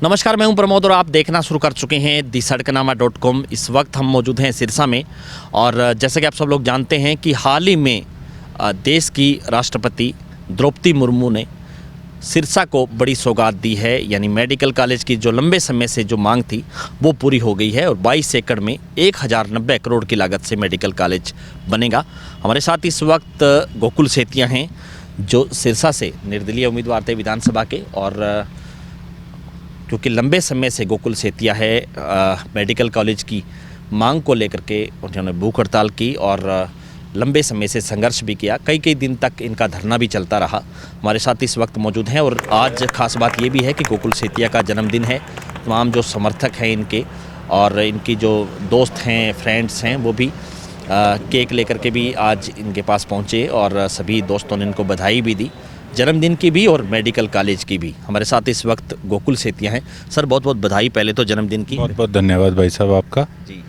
नमस्कार, मैं हूं प्रमोद और आप देखना शुरू कर चुके हैं दी-सड़कनामा.com। इस वक्त हम मौजूद हैं सिरसा में और जैसे कि आप सब लोग जानते हैं कि हाल ही में देश की राष्ट्रपति द्रौपदी मुर्मू ने सिरसा को बड़ी सौगात दी है। यानी मेडिकल कॉलेज की जो लंबे समय से जो मांग थी वो पूरी हो गई है और 22 एकड़ में 1090 करोड़ की लागत से मेडिकल कॉलेज बनेगा। हमारे साथ इस वक्त गोकुल सेतिया हैं जो सिरसा से निर्दलीय उम्मीदवार थे विधानसभा के, और क्योंकि लंबे समय से गोकुल सेतिया है मेडिकल कॉलेज की मांग को लेकर के उन्होंने भूख हड़ताल की और लंबे समय से संघर्ष भी किया। कई दिन तक इनका धरना भी चलता रहा। हमारे साथ इस वक्त मौजूद हैं और आज खास बात ये भी है कि गोकुल सेतिया का जन्मदिन है। तमाम जो समर्थक हैं इनके और इनकी जो दोस्त हैं, फ्रेंड्स हैं, वो भी केक लेकर के भी आज इनके पास पहुँचे और सभी दोस्तों ने इनको बधाई भी दी, जन्मदिन की भी और मेडिकल कॉलेज की भी। हमारे साथ इस वक्त गोकुल सेतिया हैं। सर, बहुत बहुत बधाई पहले तो जन्मदिन की। बहुत बहुत धन्यवाद भाई साहब आपका जी।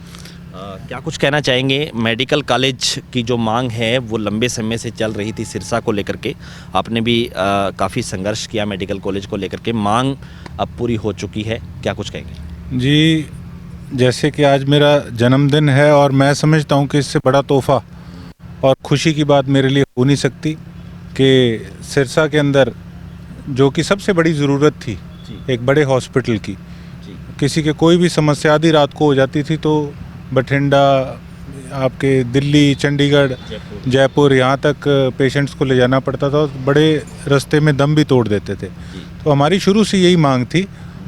क्या कुछ कहना चाहेंगे? मेडिकल कॉलेज की जो मांग है वो लंबे समय से चल रही थी सिरसा को लेकर के। आपने भी काफ़ी संघर्ष किया मेडिकल कॉलेज को लेकर के। मांग अब पूरी हो चुकी है, क्या कुछ कहेंगे? जी, जैसे कि आज मेरा जन्मदिन है और मैं समझता हूँ कि इससे बड़ा तोहफ़ा और खुशी की बात मेरे लिए हो नहीं सकती कि सिरसा के अंदर जो कि सबसे बड़ी ज़रूरत थी एक बड़े हॉस्पिटल की, किसी के कोई भी समस्या आधी रात को हो जाती थी तो बठिंडा, आपके दिल्ली, चंडीगढ़, जयपुर यहाँ तक पेशेंट्स को ले जाना पड़ता था और बड़े रास्ते में दम भी तोड़ देते थे। तो हमारी शुरू से यही मांग थी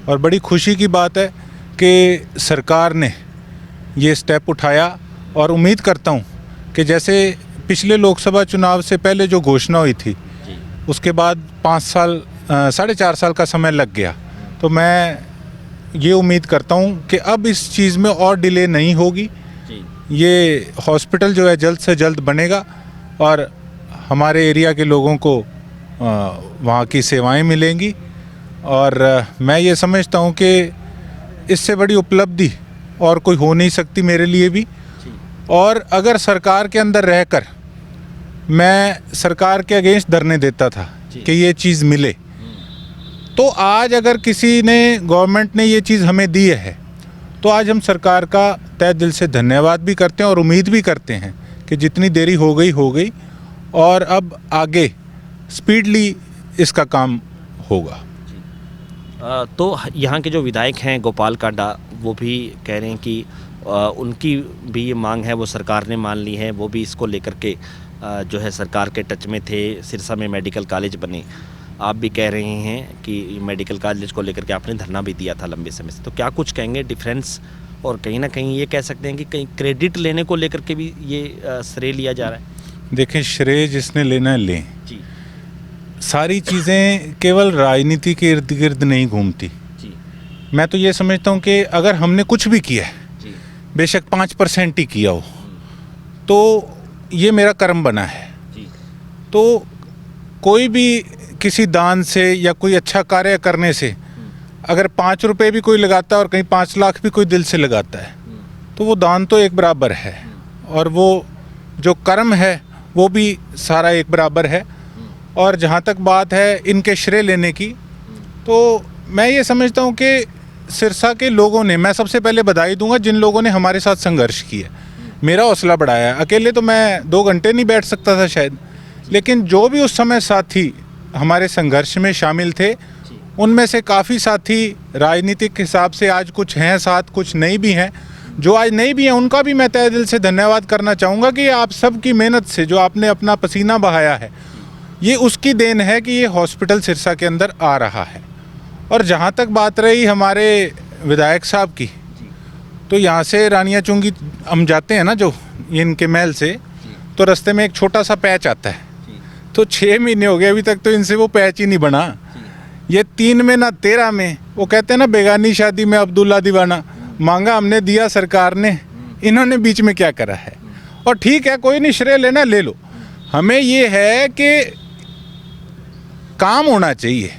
और बड़ी खुशी की बात है कि सरकार ने ये स्टेप उठाया और उम्मीद करता हूँ कि जैसे पिछले लोकसभा चुनाव से पहले जो घोषणा हुई थी उसके बाद 4.5 साल का समय लग गया, तो मैं ये उम्मीद करता हूँ कि अब इस चीज़ में और डिले नहीं होगी। ये हॉस्पिटल जो है जल्द से जल्द बनेगा और हमारे एरिया के लोगों को वहाँ की सेवाएं मिलेंगी और मैं ये समझता हूँ कि इससे बड़ी उपलब्धि और कोई हो नहीं सकती मेरे लिए भी। और अगर सरकार के अंदर रहकर मैं सरकार के अगेंस्ट धरने देता था कि ये चीज़ मिले, तो आज अगर किसी ने, गवर्नमेंट ने ये चीज़ हमें दी है तो आज हम सरकार का तहे दिल से धन्यवाद भी करते हैं और उम्मीद भी करते हैं कि जितनी देरी हो गई और अब आगे स्पीडली इसका काम होगा। तो यहाँ के जो विधायक हैं गोपाल कांडा, वो भी कह रहे हैं कि उनकी भी ये मांग है वो सरकार ने मान ली है। वो भी इसको लेकर के जो है सरकार के टच में थे, सिरसा में मेडिकल कॉलेज बने। आप भी कह रहे हैं कि मेडिकल कॉलेज को लेकर के आपने धरना भी दिया था लंबे समय से, तो क्या कुछ कहेंगे डिफरेंस? और कहीं ना कहीं ये कह सकते हैं कि कहीं क्रेडिट लेने को लेकर के भी ये श्रेय लिया जा रहा है। देखें, श्रेय जिसने लेना है लें जी। सारी चीज़ें केवल राजनीति के इर्द गिर्द नहीं घूमती जी। मैं तो ये समझता हूँ कि अगर हमने कुछ भी किया है, बेशक 5% ही किया हो, तो ये मेरा कर्म बना है। तो कोई भी किसी दान से या कोई अच्छा कार्य करने से अगर 5 रुपये भी कोई लगाता है और कहीं 5 लाख भी कोई दिल से लगाता है तो वो दान तो एक बराबर है और वो जो कर्म है वो भी सारा एक बराबर है। और जहाँ तक बात है इनके श्रेय लेने की, तो मैं ये समझता हूँ कि सिरसा के लोगों ने, मैं सबसे पहले बधाई दूंगा जिन लोगों ने हमारे साथ संघर्ष किया, मेरा हौसला बढ़ाया। अकेले तो मैं 2 घंटे नहीं बैठ सकता था शायद, लेकिन जो भी उस समय साथी हमारे संघर्ष में शामिल थे उनमें से काफ़ी साथी राजनीतिक हिसाब से आज कुछ हैं साथ, कुछ नहीं भी हैं। जो आज नहीं भी हैं उनका भी मैं तहे दिल से धन्यवाद करना चाहूँगा कि आप सब की मेहनत से जो आपने अपना पसीना बहाया है, ये उसकी देन है कि ये हॉस्पिटल सिरसा के अंदर आ रहा है। और जहाँ तक बात रही हमारे विधायक साहब की, तो यहाँ से रानिया चुंगी हम जाते हैं ना जो इनके महल से, तो रास्ते में एक छोटा सा पैच आता है, तो 6 महीने हो गए अभी तक तो इनसे वो पैच ही नहीं बना। ये 3 में ना 13 में, वो कहते हैं ना बेगानी शादी में अब्दुल्ला दीवाना, मांगा हमने दिया सरकार ने, इन्होंने बीच में क्या करा है। और ठीक है, कोई नहीं, श्रेय लेना ले लो, हमें ये है कि काम होना चाहिए।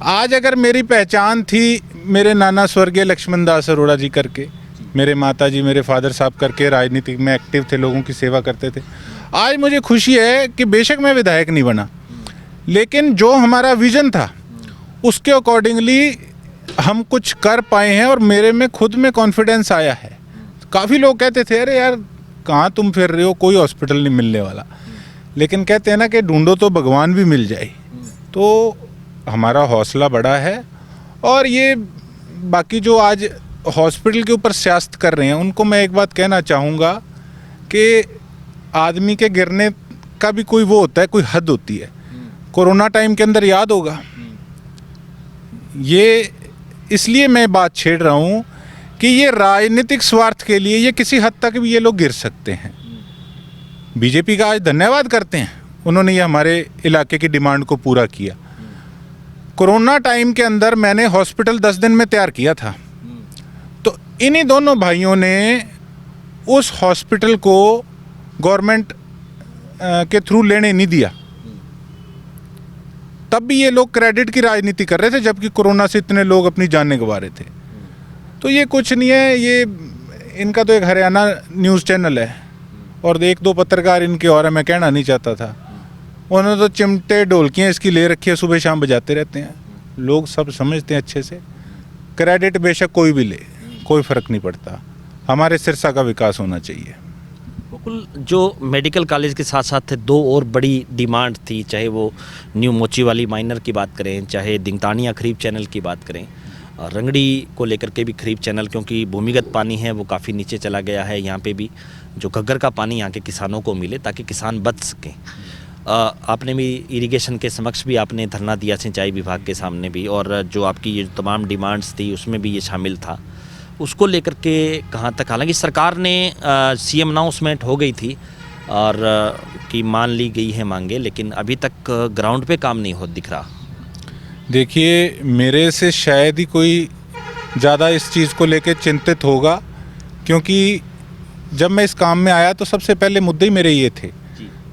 आज अगर मेरी पहचान थी मेरे नाना स्वर्गीय लक्ष्मण दास अरोड़ा जी करके, मेरे माता जी, मेरे फादर साहब करके राजनीति में एक्टिव थे, लोगों की सेवा करते थे, आज मुझे खुशी है कि बेशक मैं विधायक नहीं बना, लेकिन जो हमारा विज़न था उसके अकॉर्डिंगली हम कुछ कर पाए हैं और मेरे में खुद में कॉन्फिडेंस आया है। काफ़ी लोग कहते थे अरे यार कहाँ तुम फिर रहे हो, कोई हॉस्पिटल नहीं मिलने वाला, लेकिन कहते हैं ना कि ढूंढो तो भगवान भी मिल जाए। तो हमारा हौसला बढ़ा है। और ये बाकी जो आज हॉस्पिटल के ऊपर सियासत कर रहे हैं उनको मैं एक बात कहना चाहूँगा कि आदमी के गिरने का भी कोई वो होता है, कोई हद होती है। कोरोना टाइम के अंदर याद होगा, ये इसलिए मैं बात छेड़ रहा हूँ कि ये राजनीतिक स्वार्थ के लिए ये किसी हद तक भी ये लोग गिर सकते हैं। बीजेपी का आज धन्यवाद करते हैं, उन्होंने ये हमारे इलाके की डिमांड को पूरा किया। कोरोना टाइम के अंदर मैंने हॉस्पिटल 10 दिन में तैयार किया था, तो इन्हीं दोनों भाइयों ने उस हॉस्पिटल को गवर्नमेंट के थ्रू लेने नहीं दिया। तब भी ये लोग क्रेडिट की राजनीति कर रहे थे, जबकि कोरोना से इतने लोग अपनी जानें गंवा रहे थे। तो ये कुछ नहीं है, ये इनका तो एक हरियाणा न्यूज़ चैनल है और एक दो पत्रकार इनके और है, मैं कहना नहीं चाहता था। उन्होंने तो चिमटे ढोलकियाँ इसकी ले रखी है, सुबह शाम बजाते रहते हैं। लोग सब समझते हैं अच्छे से, क्रेडिट बेशक कोई भी ले, कोई फ़र्क नहीं पड़ता। हमारे सिरसा का विकास होना चाहिए। बिल्कुल, जो मेडिकल कॉलेज के साथ साथ दो और बड़ी डिमांड थी, चाहे वो न्यू मोची वाली माइनर की बात करें, चाहे दिंगतानिया खरीफ चैनल की बात करें, और रंगड़ी को लेकर के भी खरीफ चैनल, क्योंकि भूमिगत पानी है वो काफ़ी नीचे चला गया है। यहाँ पे भी जो घग्गर का पानी यहाँ के किसानों को मिले ताकि किसान बच सकें। आपने भी इरिगेशन के समक्ष भी आपने धरना दिया, सिंचाई विभाग के सामने भी, और जो आपकी ये तमाम डिमांड्स थी उसमें भी ये शामिल था। उसको लेकर के कहाँ तक, हालांकि सरकार ने सीएम अनाउंसमेंट हो गई थी और कि मान ली गई है मांगे, लेकिन अभी तक ग्राउंड पे काम नहीं हो दिख रहा। देखिए, मेरे से शायद ही कोई ज़्यादा इस चीज़ को लेकर चिंतित होगा, क्योंकि जब मैं इस काम में आया तो सबसे पहले मुद्दे ही मेरे ये थे।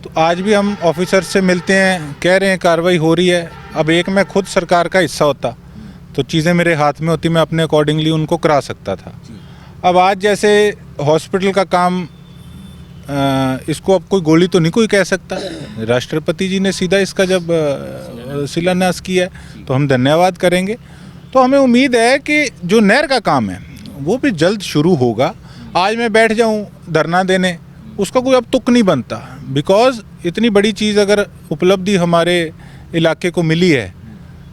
तो आज भी हम ऑफिसर से मिलते हैं, कह रहे हैं कार्रवाई हो रही है। अब एक मैं खुद सरकार का हिस्सा होता तो चीज़ें मेरे हाथ में होती, मैं अपने अकॉर्डिंगली उनको करा सकता था। अब आज जैसे हॉस्पिटल का काम, इसको अब कोई गोली तो नहीं कोई कह सकता। राष्ट्रपति जी ने सीधा इसका जब शिलान्यास किया है तो हम धन्यवाद करेंगे। तो हमें उम्मीद है कि जो नहर का काम है वो भी जल्द शुरू होगा। आज मैं बैठ जाऊं धरना देने, उसका कोई अब तुक नहीं बनता, बिकॉज़ इतनी बड़ी चीज़ अगर उपलब्धि हमारे इलाके को मिली है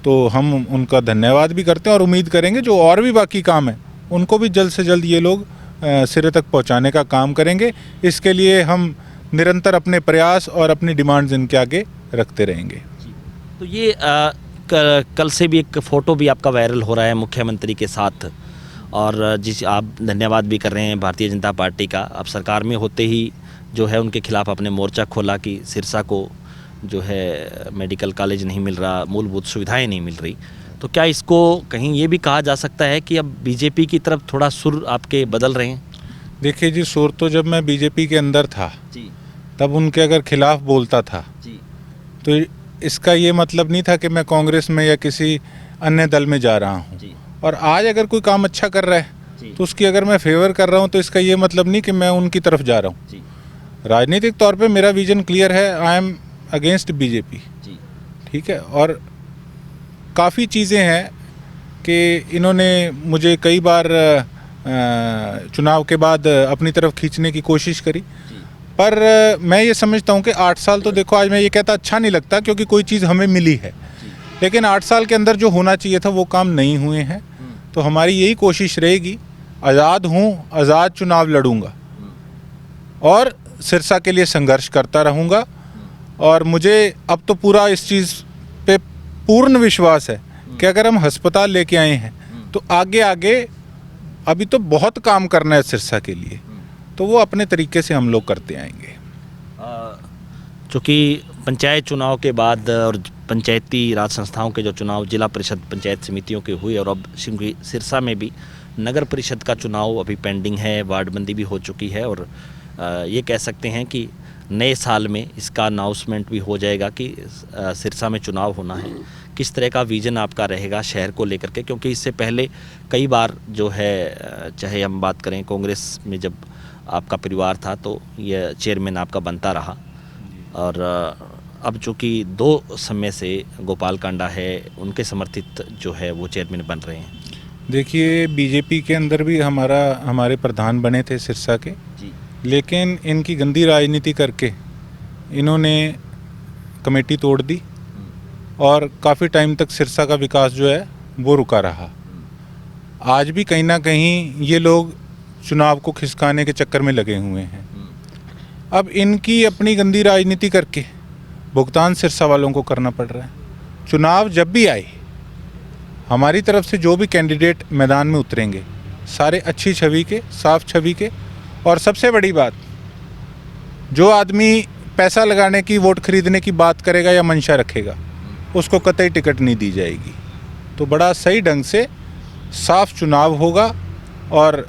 तो हम उनका धन्यवाद भी करते हैं और उम्मीद करेंगे जो और भी बाकी काम है उनको भी जल्द से जल्द ये लोग सिरे तक पहुंचाने का काम करेंगे। इसके लिए हम निरंतर अपने प्रयास और अपनी डिमांड्स इनके आगे रखते रहेंगे। तो ये कल से भी एक फ़ोटो भी आपका वायरल हो रहा है मुख्यमंत्री के साथ, और जिस आप धन्यवाद भी कर रहे हैं भारतीय जनता पार्टी का। आप सरकार में होते ही जो है उनके खिलाफ आपने मोर्चा खोला कि सिरसा को जो है मेडिकल कॉलेज नहीं मिल रहा, मूलभूत सुविधाएं नहीं मिल रही। तो क्या इसको कहीं ये भी कहा जा सकता है कि अब बीजेपी की तरफ थोड़ा सुर आपके बदल रहे हैं? देखिए जी, सुर तो जब मैं बीजेपी के अंदर था जी, तब उनके अगर खिलाफ बोलता था जी, तो इसका ये मतलब नहीं था कि मैं कांग्रेस में या किसी अन्य दल में जा रहा हूँ। और आज अगर कोई काम अच्छा कर रहा है तो उसकी अगर मैं फेवर कर रहा हूँ तो इसका ये मतलब नहीं कि मैं उनकी तरफ जा रहा हूँ। राजनीतिक तौर पे मेरा विजन क्लियर है, आई एम अगेंस्ट बीजेपी। ठीक है, और काफ़ी चीज़ें हैं कि इन्होंने मुझे कई बार चुनाव के बाद अपनी तरफ खींचने की कोशिश करी, पर मैं ये समझता हूँ कि 8 साल तो देखो, आज मैं ये कहता अच्छा नहीं लगता क्योंकि कोई चीज़ हमें मिली है, लेकिन 8 साल के अंदर जो होना चाहिए था वो काम नहीं हुए हैं। तो हमारी यही कोशिश रहेगी, आज़ाद हूँ, आज़ाद चुनाव लड़ूंगा और सिरसा के लिए संघर्ष करता रहूँगा। और मुझे अब तो पूरा इस चीज़ पे पूर्ण विश्वास है कि अगर हम अस्पताल लेके आए हैं तो आगे आगे अभी तो बहुत काम करना है सिरसा के लिए, तो वो अपने तरीके से हम लोग करते आएंगे। चूँकि पंचायत चुनाव के बाद और पंचायती राज संस्थाओं के जो चुनाव जिला परिषद पंचायत समितियों के हुए, और अब सिरसा में भी नगर परिषद का चुनाव अभी पेंडिंग है, वार्डबंदी भी हो चुकी है, और ये कह सकते हैं कि नए साल में इसका अनाउंसमेंट भी हो जाएगा कि सिरसा में चुनाव होना है। किस तरह का विज़न आपका रहेगा शहर को लेकर के, क्योंकि इससे पहले कई बार जो है, चाहे हम बात करें कांग्रेस में जब आपका परिवार था तो ये चेयरमैन आपका बनता रहा, और अब चूँकि 2 समय से गोपाल कांडा है, उनके समर्थित जो है वो चेयरमैन बन रहे हैं। देखिए, बीजेपी के अंदर भी हमारे प्रधान बने थे सिरसा के, जी लेकिन इनकी गंदी राजनीति करके इन्होंने कमेटी तोड़ दी और काफ़ी टाइम तक सिरसा का विकास जो है वो रुका रहा। आज भी कहीं ना कहीं ये लोग चुनाव को खिसकाने के चक्कर में लगे हुए हैं। अब इनकी अपनी गंदी राजनीति करके भुगतान सिरसा वालों को करना पड़ रहा है। चुनाव जब भी आए, हमारी तरफ से जो भी कैंडिडेट मैदान में उतरेंगे सारे अच्छी छवि के, साफ छवि के, और सबसे बड़ी बात, जो आदमी पैसा लगाने की, वोट खरीदने की बात करेगा या मंशा रखेगा, उसको कतई टिकट नहीं दी जाएगी। तो बड़ा सही ढंग से साफ चुनाव होगा और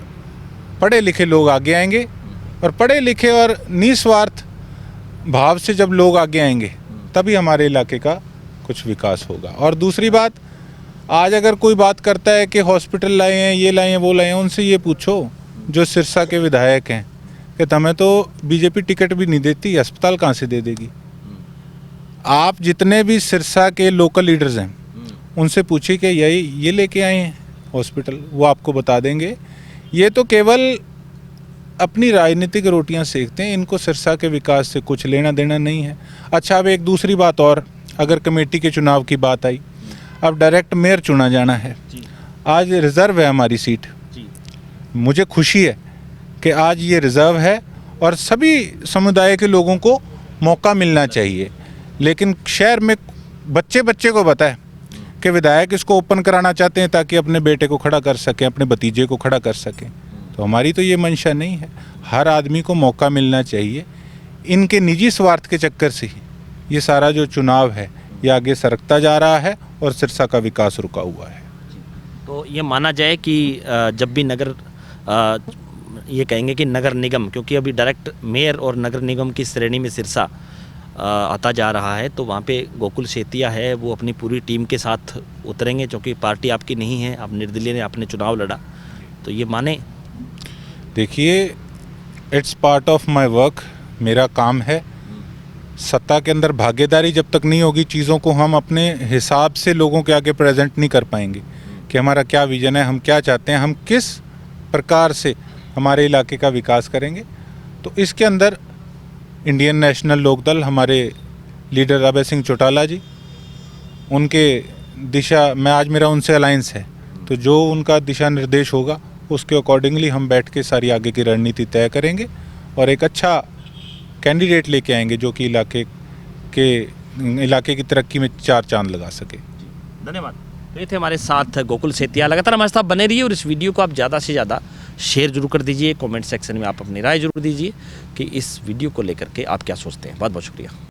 पढ़े लिखे लोग आगे आएंगे, और पढ़े लिखे और निस्वार्थ भाव से जब लोग आगे आएंगे तभी हमारे इलाके का कुछ विकास होगा। और दूसरी बात, आज अगर कोई बात करता है कि हॉस्पिटल लाए हैं, ये लाए हैं, वो लाए हैं, उनसे ये पूछो जो सिरसा के विधायक हैं कि तुम्हें तो बीजेपी टिकट भी नहीं देती, अस्पताल कहाँ से दे देगी। आप जितने भी सिरसा के लोकल लीडर्स हैं उनसे पूछिए कि ये लेके आए हैं हॉस्पिटल, वो आपको बता देंगे। ये तो केवल अपनी राजनीतिक रोटियां सेकते हैं, इनको सिरसा के विकास से कुछ लेना देना नहीं है। अच्छा, अब एक दूसरी बात और, अगर कमेटी के चुनाव की बात आई, अब डायरेक्ट मेयर चुना जाना है। आज रिज़र्व है हमारी सीट, मुझे खुशी है कि आज ये रिज़र्व है और सभी समुदाय के लोगों को मौका मिलना चाहिए। लेकिन शहर में बच्चे बच्चे को पता है कि विधायक इसको ओपन कराना चाहते हैं ताकि अपने बेटे को खड़ा कर सकें, अपने भतीजे को खड़ा कर सकें। तो हमारी तो ये मंशा नहीं है। हर आदमी को मौका मिलना चाहिए। इनके निजी स्वार्थ के चक्कर से ही ये सारा जो चुनाव है ये आगे सरकता जा रहा है और सिरसा का विकास रुका हुआ है। तो ये माना जाए कि जब भी ये कहेंगे कि नगर निगम, क्योंकि अभी डायरेक्ट मेयर और नगर निगम की श्रेणी में सिरसा आता जा रहा है, तो वहाँ पे गोकुल सेतिया है, वो अपनी पूरी टीम के साथ उतरेंगे, क्योंकि पार्टी आपकी नहीं है, आप निर्दलीय ने आपने चुनाव लड़ा, तो ये माने। देखिए, it's part of my work, मेरा काम है। सत्ता के अंदर भागीदारी जब तक नहीं होगी, चीज़ों को हम अपने हिसाब से लोगों के आगे प्रेजेंट नहीं कर पाएंगे कि हमारा क्या विजन है, हम क्या चाहते हैं, हम किस प्रकार से हमारे इलाके का विकास करेंगे। तो इसके अंदर इंडियन नेशनल लोकदल, हमारे लीडर अभय सिंह चौटाला जी, उनके दिशा में आज मेरा उनसे अलायंस है, तो जो उनका दिशा निर्देश होगा उसके अकॉर्डिंगली हम बैठ के सारी आगे की रणनीति तय करेंगे और एक अच्छा कैंडिडेट लेके आएंगे जो कि इलाके की तरक्की में चार चांद लगा सके। धन्यवाद। तो ये थे हमारे साथ गोकुल सेतिया। लगातार हमारे साथ बने रहिए और इस वीडियो को आप ज़्यादा से ज़्यादा शेयर जरूर कर दीजिए। कमेंट सेक्शन में आप अपनी राय जरूर दीजिए कि इस वीडियो को लेकर के आप क्या सोचते हैं। बहुत बहुत शुक्रिया।